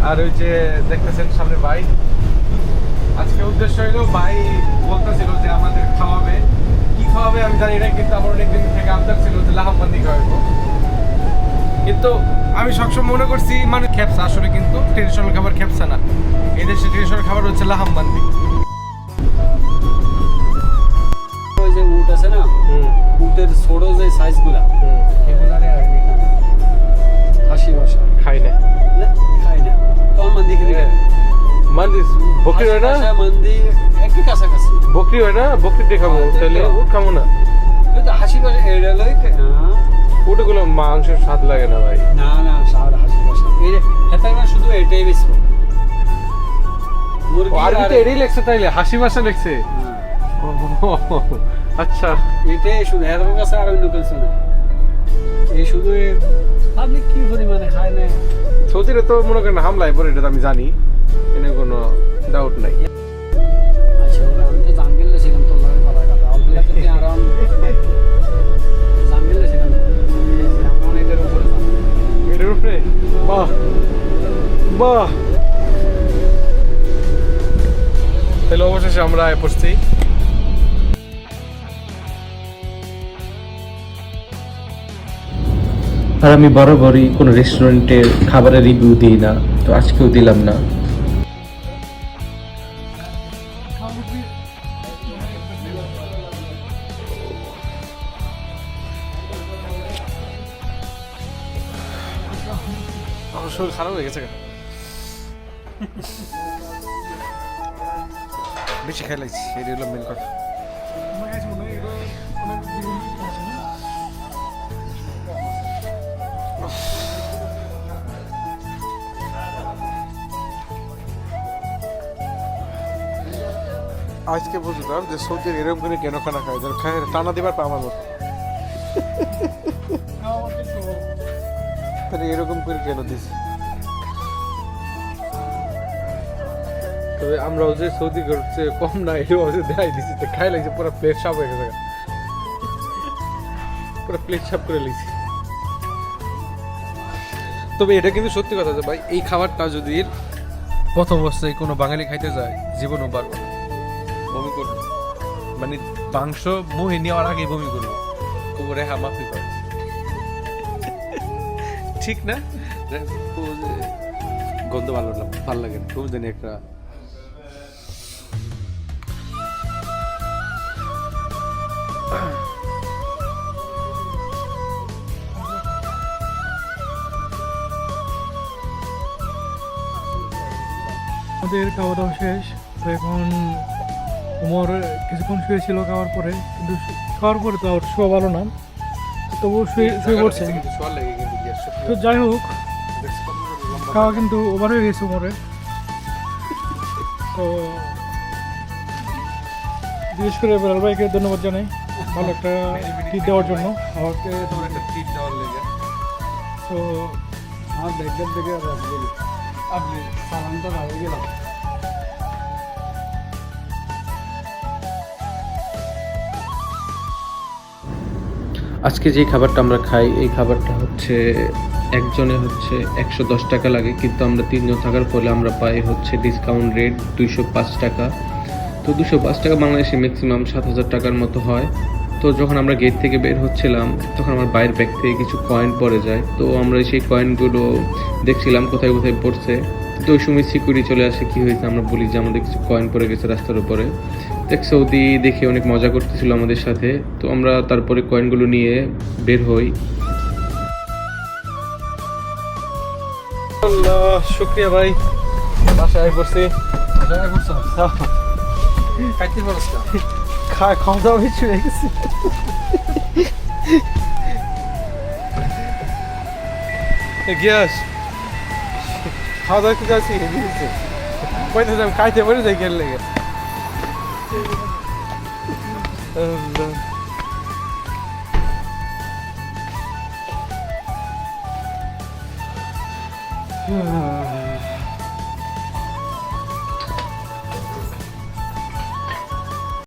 আর ওই যে দেখতেছেন সামনে ভাই, আজকে উদ্দেশ্য হলো ভাই বলতেছিল যে আমাদের খাওয়াবে, কি খাওয়াবে আমি জানি না, কিন্তু আমার অনেকদিন থেকে আবদার ছিল যে লাহামবান্দি খাওয়াবো। কিন্তু আমি সবসময় মনে করছি মানে খেপসা, আসলে কিন্তু ট্রেডিশনাল খাবার খেপসা না, এই দেশে ট্রেডিশনাল খাবার হচ্ছে লাহামবান্দি। ওই যে উট আছে না, উটের ছোট যে সাইজগুলা, এগুলারে আর কি হাসি ভাষা খাই না, খাই না। তোমার মান্দি খেতে মান্দি বকরি হয় না, মান্দি একই কাছাকাছি। বকরি হয় না, বকরি দেখাবো তাহলে উট খাবো না। হাসি ভাষা এটা লই না, উটগুলো মাংসের স্বাদ লাগে না ভাই। না না, স্বাদ হাসি ভাষা এই হেতার না, শুধু এটাই বেশি মুরগি। আর কি এটাই লেখছে তাইলে, হাসি ভাষা লেখছে। আচ্ছা, এটাই শুধু এর কাছে আর অন্য কিছু না। এই শুধু আপনি কি পরিমাণে খায় না। সৌদিরে তো মনে করেন হামলায় পরে, এটা তো আমি জানি, এনে কোনো ডাউট নাই। আচ্ছা, আমি তো জাঙ্গেলে ছিলাম, তোর লাগে কথা কথা আলগুলা তো আরাম জাঙ্গেলে ছিলাম, এখন এটার উপরে এটার উপরে বাহ বাহ। তাহলে অবশেষে আমরা পড়ছি। আর আমি বরাবরই কোনো রেস্টুরেন্টের খাবারের রিভিউ দিই না, তো আজকেও দিলাম না। আমার শরীর খারাপ হয়ে গেছে, বেশি খাই লাগছি, এটা হলো মেন কথা। আজকে বুঝলাম যে সৌদির এরকম করে কেন খানা খায়, যেন খায় টানা দিবার পা আমার মতো। তাহলে এরকম করে কেন দিছে? তবে আমরাও যে সৌদি করছে কম না, এটাও দেখাই দিছি, তো খাই লাগছে, পুরো প্লেট সাফ হয়ে গেছে, পুরো প্লেট সাফ করে লিছি। তবে এটা কিন্তু সত্যি কথা যে ভাই, এই খাবারটা যদি প্রথম অবস্থায় কোনো বাঙালি খাইতে যায়, জীবনও পারবে না, বমি করবে, মানে মাংস মুহে নেওয়ার আগে বমি করবে, খুব রেহা মাফি পাবে, ঠিক না? গন্ধ ভালো লাগে না, খুব জানি একটা। আমাদের খাওয়া দাওয়া শেষ, তো এখন উমর কিছুক্ষণ শুয়েছিল খাওয়ার পরে, কিন্তু খাওয়ার পরে তো আর শোয়া ভালো না, তবুও শুয়ে পড়ছে। তো যাই হোক, খাওয়া কিন্তু ওভার হয়ে গেছে উমরের। তো বিশেষ করে বেলাল ভাইকে ধন্যবাদ জানাই ভালো একটা ট্রিট দেওয়ার জন্য। আমাকে তোমার একটা ট্রিট দেওয়ার লেগে। তো আমার ব্যাগের দিকে আপনি সালামটা হয়ে গেলাম। আজকে যে খাবারটা আমরা খাই, এই খাবারটা হচ্ছে একজনে হচ্ছে 110 টাকা লাগে, কিন্তু আমরা 3 জন থাকার ফলে আমরা পাই হচ্ছে ডিসকাউন্ট রেট 205 টাকা। তো 205 টাকা বাংলাদেশে ম্যাক্সিমাম 7,000 টাকার মতো হয়। তো যখন আমরা গেট থেকে বের হচ্ছিলাম, তখন আমার বাইরের ব্যাগ থেকে কিছু কয়েন পড়ে যায়। তো আমরা সেই কয়েনগুলো দেখছিলাম কোথায় কোথায় পড়ছে। তো ওই সময় সিকিউরিটি চলে আসে, কি হয়েছে আমরা বলি যে আমাদের কিছু কয়েন পড়ে গেছে রাস্তার উপরে। দেখ সৌদি দেখে অনেক মজা করতেছিল আমাদের সাথে। তো আমরা তারপরে কয়েনগুলো নিয়ে বের হই। শুক্রিয়া ভাই, বাসায় পড়ছি। খাইতে পারছ না? খাওয়া দাওয়া কিছু হয়ে গেছে। গ্যাস খাওয়া দাওয়া কিছু আছে, কইতে আমি খাইতে পারি যাই গেলে লেগে।